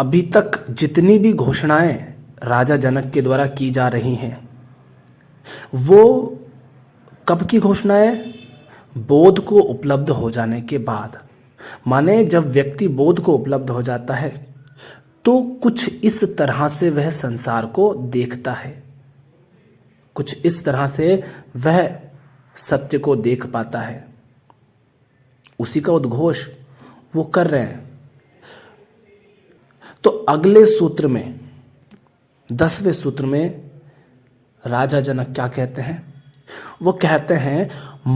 अभी तक जितनी भी घोषणाएं राजा जनक के द्वारा की जा रही हैं, वो कब की घोषणाएं? बोध को उपलब्ध हो जाने के बाद। माने जब व्यक्ति बोध को उपलब्ध हो जाता है तो कुछ इस तरह से वह संसार को देखता है, कुछ इस तरह से वह सत्य को देख पाता है। उसी का उद्घोष वो कर रहे हैं। तो अगले सूत्र में, 10वें सूत्र में राजा जनक क्या कहते हैं? वो कहते हैं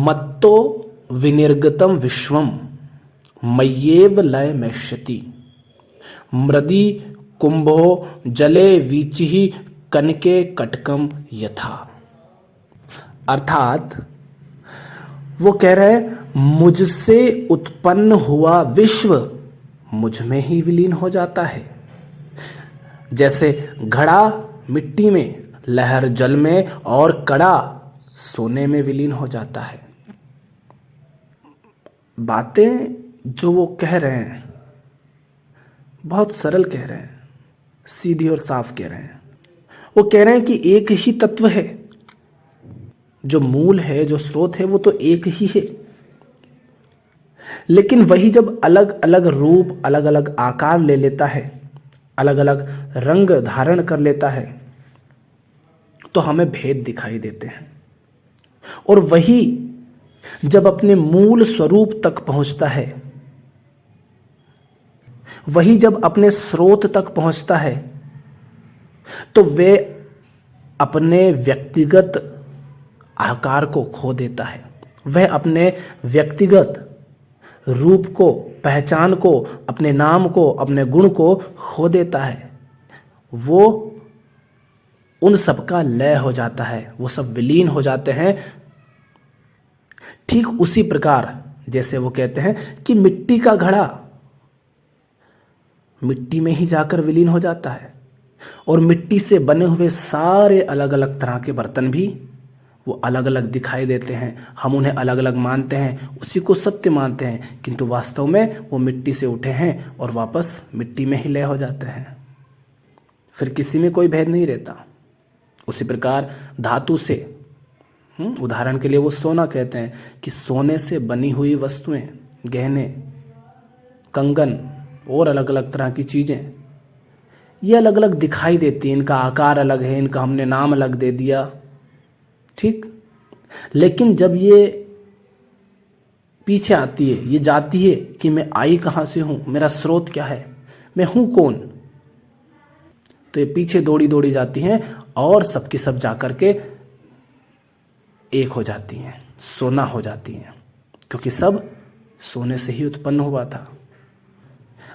मत्तो विनिर्गतम विश्वम मय्येव लय मैष्यति मृदि कुंभो जले वीचिहि कनके कटकम यथा। अर्थात वो कह रहे हैं मुझसे उत्पन्न हुआ विश्व मुझ में ही विलीन हो जाता है। जैसे घड़ा मिट्टी में, लहर जल में और कड़ा सोने में विलीन हो जाता है। बातें जो वो कह रहे हैं बहुत सरल कह रहे हैं, सीधी और साफ कह रहे हैं। वो कह रहे हैं कि एक ही तत्व है, जो मूल है, जो स्रोत है, वो तो एक ही है। लेकिन वही जब अलग अलग रूप, अलग अलग आकार ले लेता है, अलग अलग रंग धारण कर लेता है, तो हमें भेद दिखाई देते हैं। और वही जब अपने मूल स्वरूप तक पहुंचता है, वही जब अपने स्रोत तक पहुंचता है, तो वे अपने व्यक्तिगत आकार को खो देता है। वह अपने व्यक्तिगत रूप को, पहचान को, अपने नाम को, अपने गुण को खो देता है। वो उन सब का लय हो जाता है, वो सब विलीन हो जाते हैं। ठीक उसी प्रकार जैसे वो कहते हैं कि मिट्टी का घड़ा मिट्टी में ही जाकर विलीन हो जाता है, और मिट्टी से बने हुए सारे अलग अलग तरह के बर्तन भी वो अलग अलग दिखाई देते हैं। हम उन्हें अलग अलग मानते हैं, उसी को सत्य मानते हैं, किंतु वास्तव में वो मिट्टी से उठे हैं और वापस मिट्टी में ही लय हो जाते हैं। फिर किसी में कोई भेद नहीं रहता। उसी प्रकार धातु से, उदाहरण के लिए वो सोना कहते हैं कि सोने से बनी हुई वस्तुएं, गहने, कंगन और अलग अलग तरह की चीजें, ये अलग अलग दिखाई देती हैं। इनका आकार अलग है, इनका हमने नाम अलग दे दिया, ठीक। लेकिन जब ये पीछे आती है, ये जाती है कि मैं आई कहां से हूं, मेरा स्रोत क्या है, मैं हूं कौन, तो ये पीछे दौड़ी दौड़ी जाती हैं और सबकी सब जाकर के एक हो जाती हैं, सोना हो जाती हैं, क्योंकि सब सोने से ही उत्पन्न हुआ था।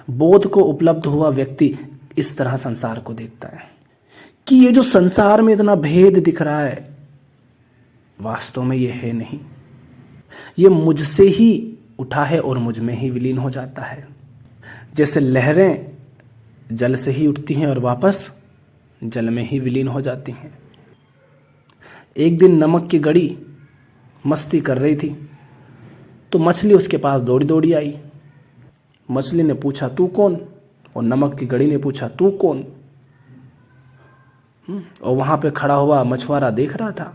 बोध को उपलब्ध हुआ व्यक्ति इस तरह संसार को देखता है कि ये जो संसार में इतना भेद दिख रहा है, वास्तव में ये है नहीं, ये मुझसे ही उठा है और मुझ में ही विलीन हो जाता है। जैसे लहरें जल से ही उठती हैं और वापस जल में ही विलीन हो जाती हैं। एक दिन नमक की गड़ी मस्ती कर रही थी, तो मछली उसके पास दौड़ी दौड़ी आई। मछली ने पूछा तू कौन, और नमक की गड़ी ने पूछा तू कौन। और वहां पे खड़ा हुआ मछुआरा देख रहा था,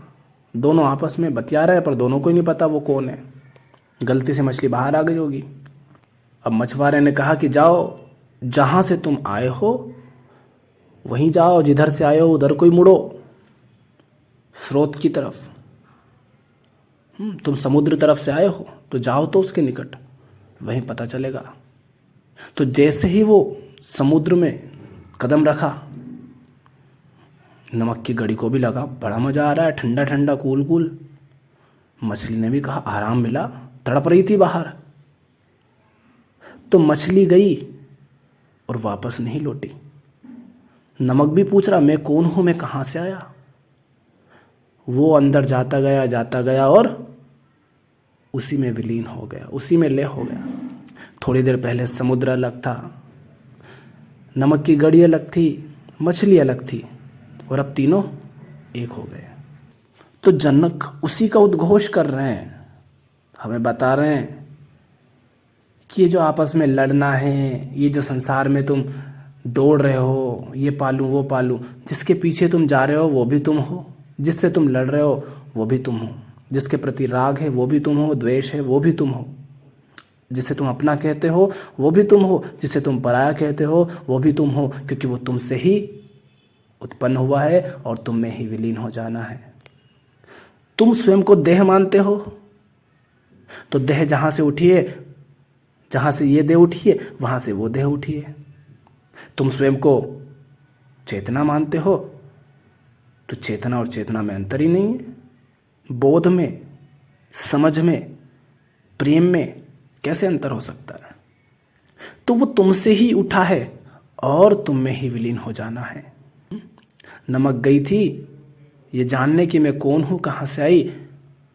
दोनों आपस में बतिया रहे हैं, पर दोनों को ही नहीं पता वो कौन है। गलती से मछली बाहर आ गई होगी। अब मछुआरे ने कहा कि जाओ, जहां से तुम आए हो वहीं जाओ, जिधर से आए हो उधर को ही मुड़ो, स्रोत की तरफ। तुम समुद्र तरफ से आए हो तो जाओ तो उसके निकट, वहीं पता चलेगा। तो जैसे ही वो समुद्र में कदम रखा, नमक की गड़ी को भी लगा बड़ा मजा आ रहा है, ठंडा ठंडा कूल कूल। मछली ने भी कहा आराम मिला, तड़प रही थी बाहर। तो मछली गई और वापस नहीं लौटी। नमक भी पूछ रहा मैं कौन हूं, मैं कहां से आया। वो अंदर जाता गया और उसी में विलीन हो गया, उसी में लय हो गया। थोड़ी देर पहले समुद्र अलग था, नमक की गड़ी अलग थी, मछली अलग थी, और अब तीनों एक हो गए। तो जनक उसी का उद्घोष कर रहे हैं, हमें बता रहे हैं कि ये जो आपस में लड़ना है, ये जो संसार में तुम दौड़ रहे हो, ये पालूं वो पालूं, जिसके पीछे तुम जा रहे हो वो भी तुम हो, जिससे तुम लड़ रहे हो वो भी तुम हो, जिसके प्रति राग है वो भी तुम हो, द्वेष है वो भी तुम हो, जिसे तुम अपना कहते हो वो भी तुम हो, जिसे तुम पराया कहते हो वो भी तुम हो, क्योंकि वो तुमसे ही उत्पन्न हुआ है और तुम में ही विलीन हो जाना है। तुम स्वयं को देह मानते हो तो देह जहां से उठी है, जहां से ये देह उठी है वहां से वो देह उठी है। तुम स्वयं को चेतना मानते हो तो चेतना और चेतना में अंतर ही नहीं है। बोध में, समझ में, प्रेम में कैसे अंतर हो सकता है? तो वो तुमसे ही उठा है और तुम में ही विलीन हो जाना है। नमक गई थी ये जानने की मैं कौन हूं, कहां से आई,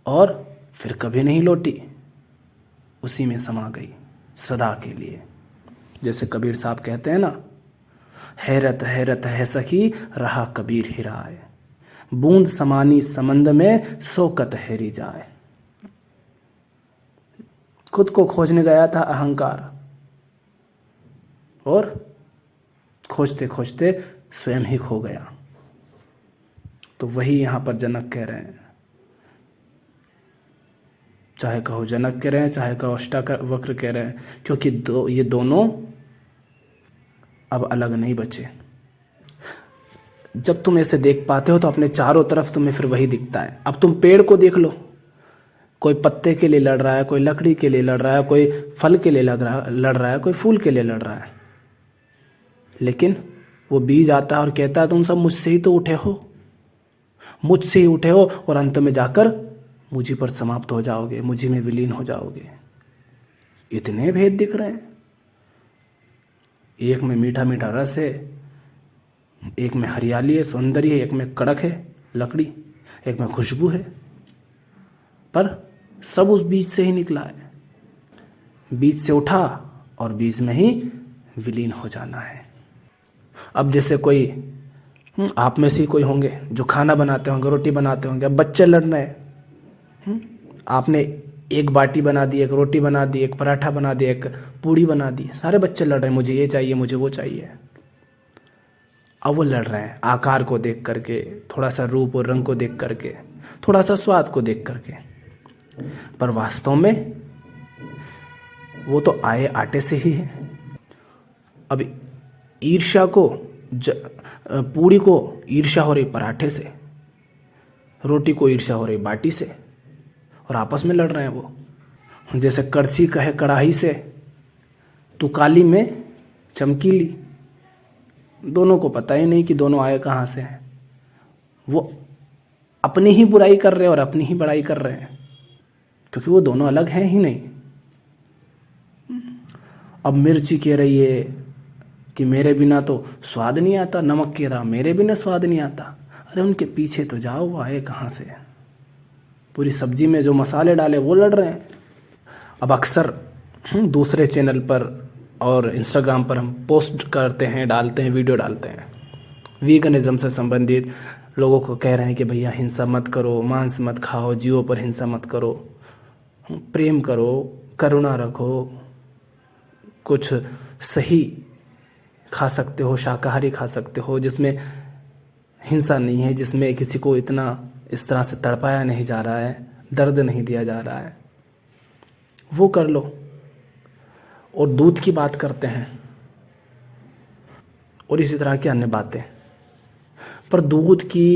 और फिर कभी नहीं लौटी, उसी में समा गई सदा के लिए। जैसे कबीर साहब कहते हैं ना, हैरत हैरत है सखी रहा कबीर हिराए, बूंद समानी समंद में सोकत हैरी जाए। खुद को खोजने गया था अहंकार, और खोजते खोजते स्वयं ही खो गया। तो वही यहां पर जनक कह रहे हैं, चाहे कहो जनक कह रहे हैं, चाहे कहो अष्टावक्र कह रहे हैं, क्योंकि ये दोनों अब अलग नहीं बचे। जब तुम ऐसे देख पाते हो तो अपने चारों तरफ तुम्हें फिर वही दिखता है। अब तुम पेड़ को देख लो, कोई पत्ते के लिए लड़ रहा है, कोई लकड़ी के लिए लड़ रहा है, कोई फल के लिए लड़ रहा है, कोई फूल के लिए लड़ रहा है, लेकिन वो बीज आता है और कहता है तुम सब मुझसे ही तो उठे हो, मुझसे ही उठे हो, और अंत में जाकर मुझी पर समाप्त हो जाओगे, मुझी में विलीन हो जाओगे। इतने भेद दिख रहे हैं। एक में मीठा मीठा रस है, एक में हरियाली है, सौंदर्य है, एक में कड़क है लकड़ी, एक में खुशबू है, पर सब उस बीज से ही निकला है। बीज से उठा और बीज में ही विलीन हो जाना है। अब जैसे कोई आप में से कोई होंगे जो खाना बनाते होंगे, रोटी बनाते होंगे, अब बच्चे लड़ रहे हैं, आपने एक बाटी बना दी, एक रोटी बना दी, एक पराठा बना दिया, एक पूड़ी बना दी, सारे बच्चे लड़ रहे हैं, मुझे ये चाहिए, मुझे वो चाहिए। अब वो लड़ रहे हैं आकार को देख करके, थोड़ा सा रूप और रंग को देख करके, थोड़ा सा स्वाद को देख करके, पर वास्तव में वो तो आए आटे से ही है। अब ईर्ष्या को पूड़ी को ईर्ष्या हो रही पराठे से, रोटी को ईर्ष्या हो रही बाटी से, और आपस में लड़ रहे हैं वो। जैसे कड़छी कहे कढ़ाई से, तू काली में चमकीली, दोनों को पता ही नहीं कि दोनों आए कहाँ से हैं। वो अपनी ही बुराई कर रहे हैं और अपनी ही बड़ाई कर रहे हैं, क्योंकि वो दोनों अलग हैं ही नहीं। अब मिर्ची कह रही है कि मेरे बिना तो स्वाद नहीं आता, नमक कह रहा मेरे बिना स्वाद नहीं आता। अरे उनके पीछे तो जाओ, वो आए कहाँ से? पूरी सब्जी में जो मसाले डाले वो लड़ रहे हैं। अब अक्सर दूसरे चैनल पर और इंस्टाग्राम पर हम पोस्ट करते हैं, डालते हैं, वीडियो डालते हैं, वीगनिज्म से संबंधित लोगों को कह रहे हैं कि भैया हिंसा मत करो, मांस मत खाओ, जीवों पर हिंसा मत करो, प्रेम करो, करुणा रखो, कुछ सही खा सकते हो, शाकाहारी खा सकते हो जिसमें हिंसा नहीं है, जिसमें किसी को इतना इस तरह से तड़पाया नहीं जा रहा है, दर्द नहीं दिया जा रहा है, वो कर लो। और दूध की बात करते हैं और इसी तरह की अन्य बातें, पर दूध की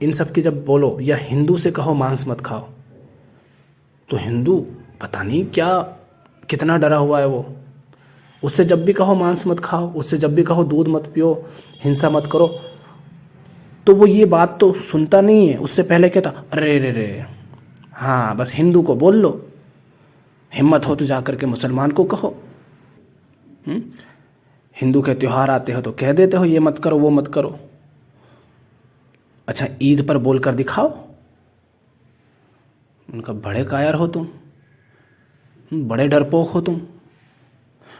इन सब की जब बोलो, या हिंदू से कहो मांस मत खाओ, तो हिंदू पता नहीं क्या कितना डरा हुआ है वो। उससे जब भी कहो मांस मत खाओ, उससे जब भी कहो दूध मत पियो, हिंसा मत करो, तो वो ये बात तो सुनता नहीं है। उससे पहले कहता अरे रे रे, हाँ बस हिंदू को बोल लो, हिम्मत हो तो जाकर के मुसलमान को कहो। हिंदू के त्योहार आते हो तो कह देते हो ये मत करो, वो मत करो। अच्छा ईद पर बोलकर दिखाओ, उनका बड़े कायर हो तुम, बड़े डरपोक हो तुम,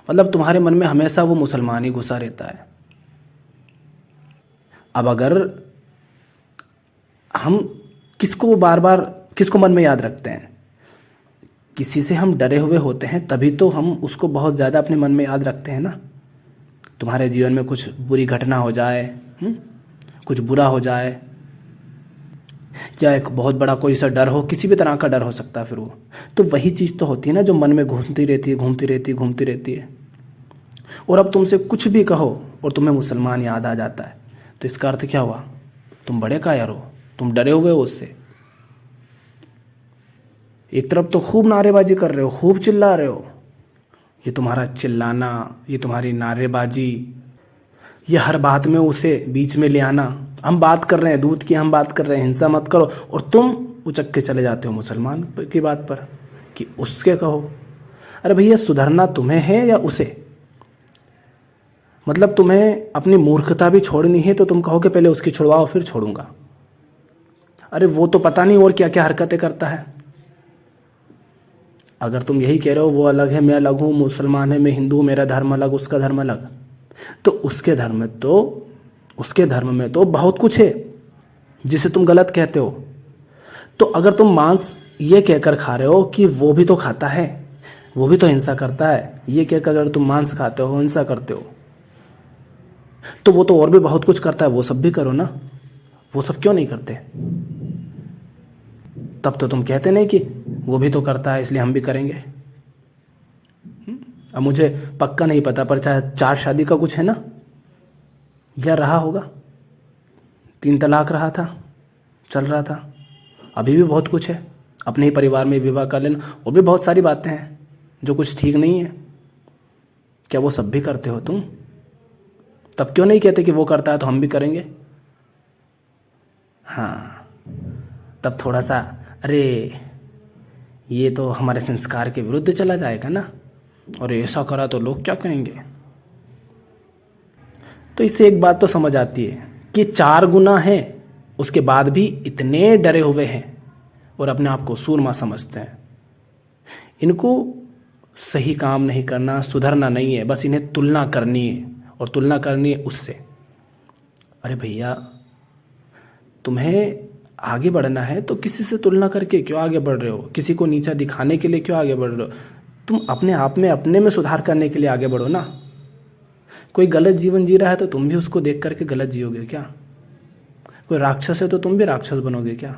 मतलब तुम्हारे मन में हमेशा वो मुसलमान ही घुसा रहता है। अब अगर हम किसको बार बार किसको मन में याद रखते हैं, किसी से हम डरे हुए होते हैं तभी तो हम उसको बहुत ज़्यादा अपने मन में याद रखते हैं ना। तुम्हारे जीवन में कुछ बुरी घटना हो जाए, कुछ बुरा हो जाए, या एक बहुत बड़ा कोई सा डर हो, किसी भी तरह का डर हो सकता है, फिर वो तो वही चीज़ तो होती है ना जो मन में घूमती रहती है, घूमती रहती है, घूमती रहती है। और अब तुमसे कुछ भी कहो और तुम्हें मुसलमान याद आ जाता है, तो इसका अर्थ क्या हुआ? तुम बड़े कायर हो, तुम डरे हुए हो उससे। एक तरफ तो खूब नारेबाजी कर रहे हो, खूब चिल्ला रहे हो, ये तुम्हारा चिल्लाना, ये तुम्हारी नारेबाजी, ये हर बात में उसे बीच में ले आना, हम बात कर रहे हैं दूध की, हम बात कर रहे हैं हिंसा मत करो, और तुम उचक के चले जाते हो मुसलमान की बात पर कि उसके कहो। अरे भैया, सुधरना तुम्हें है या उसे? मतलब तुम्हें अपनी मूर्खता भी छोड़नी है तो तुम कहो कि पहले उसकी छुड़वाओ फिर छोड़ूंगा। अरे वो तो पता नहीं और क्या क्या हरकतें करता है। अगर तुम यही कह रहे हो वो अलग है, मैं अलग हूँ, मुसलमान है, मैं हिंदू, मेरा धर्म अलग, उसका धर्म अलग, तो उसके धर्म में तो बहुत कुछ है जिसे तुम गलत कहते हो। तो अगर तुम मांस ये कहकर खा रहे हो कि वो भी तो खाता है, वो भी तो हिंसा करता है, ये कहकर अगर तुम मांस खाते हो, हिंसा करते हो, तो वो तो और भी बहुत कुछ करता है, वो सब भी करो ना। वो सब क्यों नहीं करते? तब तो तुम कहते नहीं कि वो भी तो करता है इसलिए हम भी करेंगे। अब मुझे पक्का नहीं पता, पर चाहे 4 शादी का कुछ है ना, या रहा होगा, 3 तलाक रहा था, चल रहा था, अभी भी बहुत कुछ है, अपने ही परिवार में विवाह कर लेना, और भी बहुत सारी बातें हैं जो कुछ ठीक नहीं है। क्या वो सब भी करते हो तुम? तब क्यों नहीं कहते कि वो करता है तो हम भी करेंगे? हाँ, तब थोड़ा सा अरे ये तो हमारे संस्कार के विरुद्ध चला जाएगा ना, और ऐसा करा तो लोग क्या कहेंगे। तो इससे एक बात तो समझ आती है कि 4 गुना है, उसके बाद भी इतने डरे हुए हैं और अपने आप को सूरमा समझते हैं। इनको सही काम नहीं करना, सुधरना नहीं है, बस इन्हें तुलना करनी है, और तुलना करनी है उससे। अरे भैया, तुम्हें आगे बढ़ना है तो किसी से तुलना करके क्यों आगे बढ़ रहे हो? किसी को नीचा दिखाने के लिए क्यों आगे बढ़ रहे हो? तुम अपने आप में, अपने में सुधार करने के लिए आगे बढ़ो ना। कोई गलत जीवन जी रहा है तो तुम भी उसको देख करके गलत जियोगे क्या? कोई राक्षस है तो तुम भी राक्षस बनोगे क्या?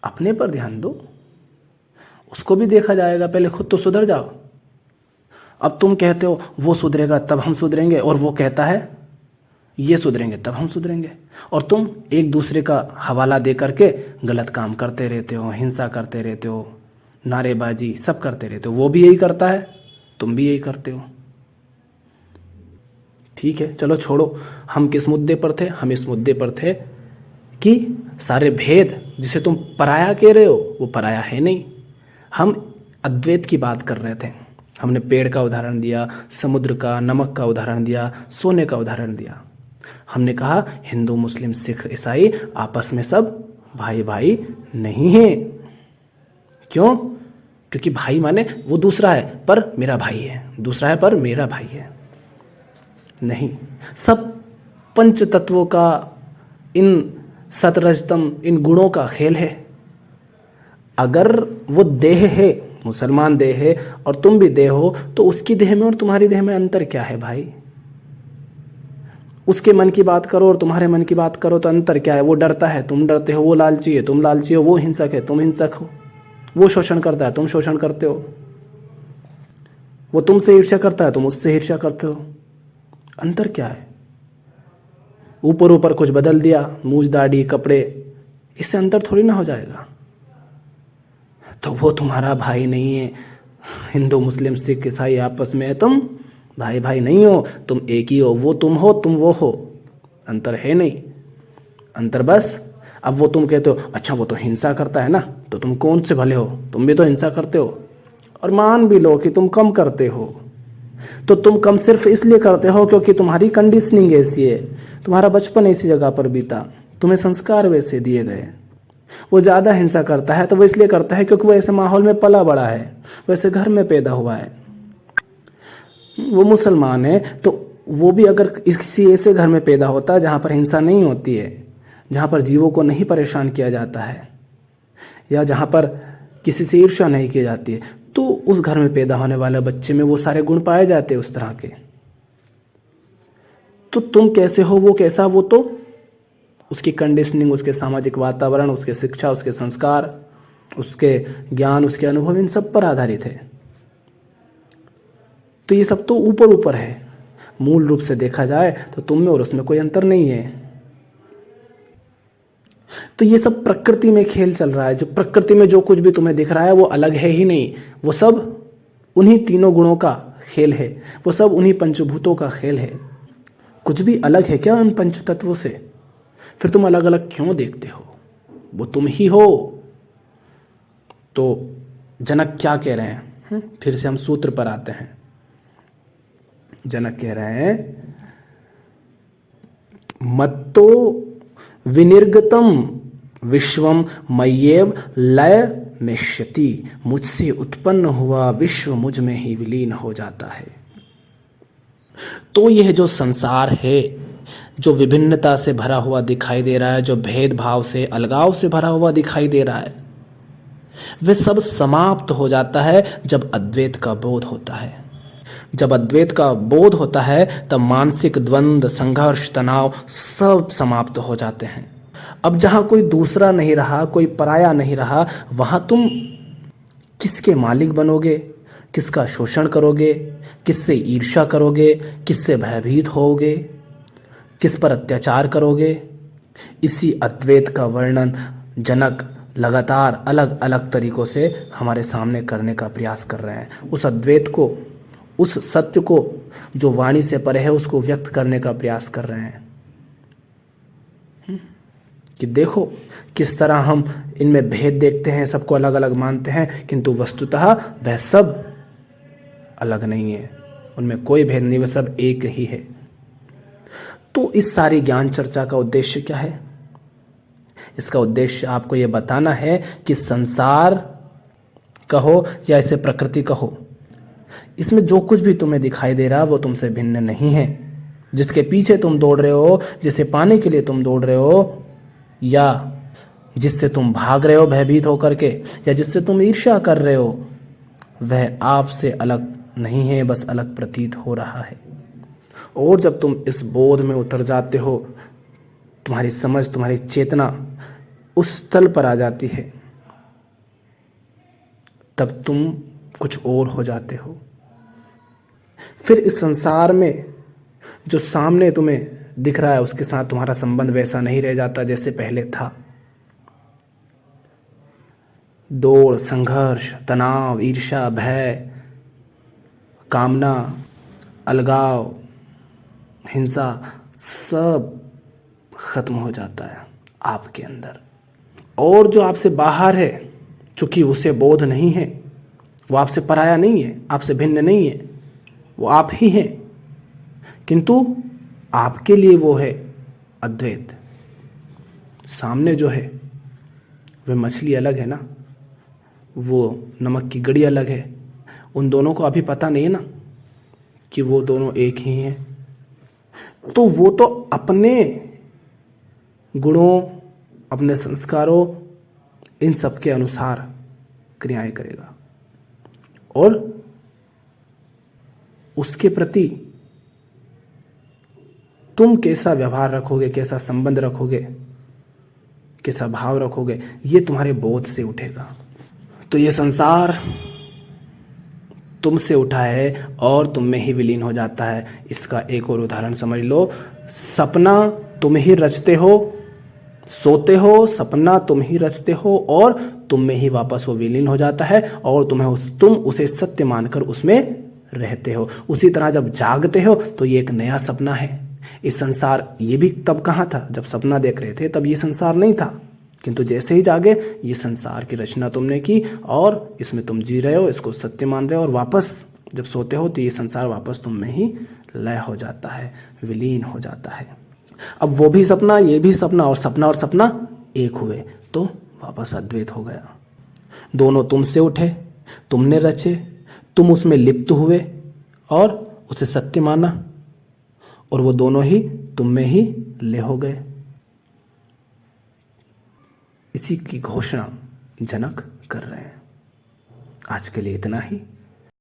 अपने पर ध्यान दो, उसको भी देखा जाएगा, पहले खुद तो सुधर जाओ। अब तुम कहते हो वो सुधरेगा तब हम सुधरेंगे, और वो कहता है ये सुधरेंगे तब हम सुधरेंगे, और तुम एक दूसरे का हवाला दे करके गलत काम करते रहते हो, हिंसा करते रहते हो, नारेबाजी सब करते रहते हो। वो भी यही करता है, तुम भी यही करते हो। ठीक है, चलो छोड़ो, हम किस मुद्दे पर थे? हम इस मुद्दे पर थे कि सारे भेद जिसे तुम पराया कह रहे हो वो पराया है नहीं। हम अद्वैत की बात कर रहे थे। हमने पेड़ का उदाहरण दिया, समुद्र का, नमक का उदाहरण दिया, सोने का उदाहरण दिया। हमने कहा हिंदू, मुस्लिम, सिख, ईसाई आपस में सब भाई भाई नहीं है। क्यों? क्योंकि भाई माने वो दूसरा है पर मेरा भाई है, दूसरा है पर मेरा भाई है नहीं। सब पंच तत्वों का, इन सतरजतम, इन गुणों का खेल है। अगर वो देह है, मुसलमान देह है और तुम भी देह हो, तो उसकी देह में और तुम्हारी देह में अंतर क्या है भाई? उसके मन की बात करो और तुम्हारे मन की बात करो तो अंतर क्या है? वो डरता है, तुम डरते हो, वो लालची है, तुम लालची हो, वो हिंसक है, तुम हिंसक हो, वो शोषण करता है, तुम शोषण करते हो, वो तुमसे ईर्ष्या करता है, तुम उससे ईर्ष्या करते हो। अंतर क्या है? ऊपर ऊपर कुछ बदल दिया, मूंछ, दाढ़ी, कपड़े, इससे अंतर थोड़ी ना हो जाएगा। तो वो तुम्हारा भाई नहीं है। हिंदू, मुस्लिम, सिख, ईसाई आपस में तुम भाई भाई नहीं हो, तुम एक ही हो। वो तुम हो, तुम वो हो, अंतर है नहीं। अंतर बस अब वो तुम कहते हो अच्छा वो तो हिंसा करता है ना, तो तुम कौन से भले हो? तुम भी तो हिंसा करते हो। और मान भी लो कि तुम कम करते हो, तो तुम कम सिर्फ इसलिए करते हो क्योंकि तुम्हारी कंडीशनिंग ऐसी है, तुम्हारा बचपन ऐसी जगह पर बीता, तुम्हें संस्कार वैसे दिए गए। वो ज़्यादा हिंसा करता है तो वो इसलिए करता है क्योंकि वो ऐसे माहौल में पला बड़ा है, वैसे घर में पैदा हुआ है। वो मुसलमान है तो वो भी अगर किसी ऐसे घर में पैदा होता है जहाँ पर हिंसा नहीं होती है, जहाँ पर जीवों को नहीं परेशान किया जाता है, या जहाँ पर किसी से ईर्ष्या नहीं की जाती है, तो उस घर में पैदा होने वाले बच्चे में वो सारे गुण पाए जाते हैं उस तरह के। तो तुम कैसे हो, वो कैसा, वो तो उसकी कंडीशनिंग, उसके सामाजिक वातावरण, उसके शिक्षा, उसके संस्कार, उसके ज्ञान, उसके अनुभव, इन सब पर आधारित है। तो ये सब तो ऊपर ऊपर है। मूल रूप से देखा जाए तो तुम में और उसमें कोई अंतर नहीं है। तो ये सब प्रकृति में खेल चल रहा है। जो प्रकृति में जो कुछ भी तुम्हें दिख रहा है वो अलग है ही नहीं, वो सब उन्हीं तीनों गुणों का खेल है, वो सब उन्हीं पंचभूतों का खेल है। कुछ भी अलग है क्या उन पंच तत्वों से? फिर तुम अलग अलग क्यों देखते हो? वो तुम ही हो। तो जनक क्या कह रहे हैं? फिर से हम सूत्र पर आते हैं। जनक कह रहे हैं, मत्तो विनिर्गतम विश्वम मय्येव लय मेष्यति। मुझसे उत्पन्न हुआ विश्व मुझ में ही विलीन हो जाता है। तो यह जो संसार है, जो विभिन्नता से भरा हुआ दिखाई दे रहा है, जो भेदभाव से, अलगाव से भरा हुआ दिखाई दे रहा है, वह सब समाप्त हो जाता है जब अद्वैत का बोध होता है। जब अद्वैत का बोध होता है तब मानसिक द्वंद्व, संघर्ष, तनाव सब समाप्त हो जाते हैं। अब जहां कोई दूसरा नहीं रहा, कोई पराया नहीं रहा, वहां तुम किसके मालिक बनोगे? किसका शोषण करोगे? किससे ईर्ष्या करोगे? किससे भयभीत होगे? किस पर अत्याचार करोगे? इसी अद्वैत का वर्णन जनक लगातार अलग अलग तरीकों से हमारे सामने करने का प्रयास कर रहे हैं। उस अद्वैत को, उस सत्य को जो वाणी से परे है, उसको व्यक्त करने का प्रयास कर रहे हैं कि देखो किस तरह हम इनमें भेद देखते हैं, सबको अलग अलग मानते हैं, किंतु वस्तुतः वह सब अलग नहीं है, उनमें कोई भेद नहीं, वह सब एक ही है। तो इस सारी ज्ञान चर्चा का उद्देश्य क्या है? इसका उद्देश्य आपको यह बताना है कि संसार कहो या इसे प्रकृति कहो, इसमें जो कुछ भी तुम्हें दिखाई दे रहा वो तुमसे भिन्न नहीं है। जिसके पीछे तुम दौड़ रहे हो, जिसे पाने के लिए तुम दौड़ रहे हो, या जिससे तुम भाग रहे हो भयभीत होकर के, या जिससे तुम ईर्ष्या कर रहे हो, वह आपसे अलग नहीं है, बस अलग प्रतीत हो रहा है। और जब तुम इस बोध में उतर जाते हो, तुम्हारी समझ, तुम्हारी चेतना उस स्थल पर आ जाती है, तब तुम कुछ और हो जाते हो। फिर इस संसार में जो सामने तुम्हें दिख रहा है उसके साथ तुम्हारा संबंध वैसा नहीं रह जाता जैसे पहले था। दौड़, संघर्ष, तनाव, ईर्ष्या, भय, कामना, अलगाव, हिंसा सब खत्म हो जाता है आपके अंदर। और जो आपसे बाहर है, चूंकि उसे बोध नहीं है, वो आपसे पराया नहीं है, आपसे भिन्न नहीं है, वो आप ही हैं, किंतु आपके लिए वो है अद्वैत। सामने जो है वह मछली अलग है ना, वो नमक की गड़ी अलग है। उन दोनों को अभी पता नहीं है ना कि वो दोनों एक ही हैं। तो वो तो अपने गुणों, अपने संस्कारों, इन सब के अनुसार क्रियाएं करेगा, और उसके प्रति तुम कैसा व्यवहार रखोगे, कैसा संबंध रखोगे, कैसा भाव रखोगे, ये तुम्हारे बोध से उठेगा। तो ये संसार तुमसे उठा है और तुम में ही विलीन हो जाता है। इसका एक और उदाहरण समझ लो। सपना तुम ही रचते हो, सोते हो, सपना तुम ही रचते हो, और तुम में ही वापस वो विलीन हो जाता है, और तुम उसे सत्य मानकर उसमें रहते हो। उसी तरह जब जागते हो तो ये एक नया सपना है। इस संसार, ये भी तब कहाँ था जब सपना देख रहे थे, तब ये संसार नहीं था, किंतु जैसे ही जागे ये संसार की रचना तुमने की और इसमें तुम जी रहे हो, इसको सत्य मान रहे हो, और वापस जब सोते हो तो ये संसार वापस तुम में ही लय हो जाता है, विलीन हो जाता है। अब वो भी सपना, ये भी सपना, और सपना एक हुए तो वापस अद्वैत हो गया। दोनों तुमसे उठे, तुमने रचे, तुम उसमें लिप्त हुए और उसे सत्य माना, और वो दोनों ही तुम में ही ले हो गए। इसी की घोषणा जनक कर रहे हैं। आज के लिए इतना ही।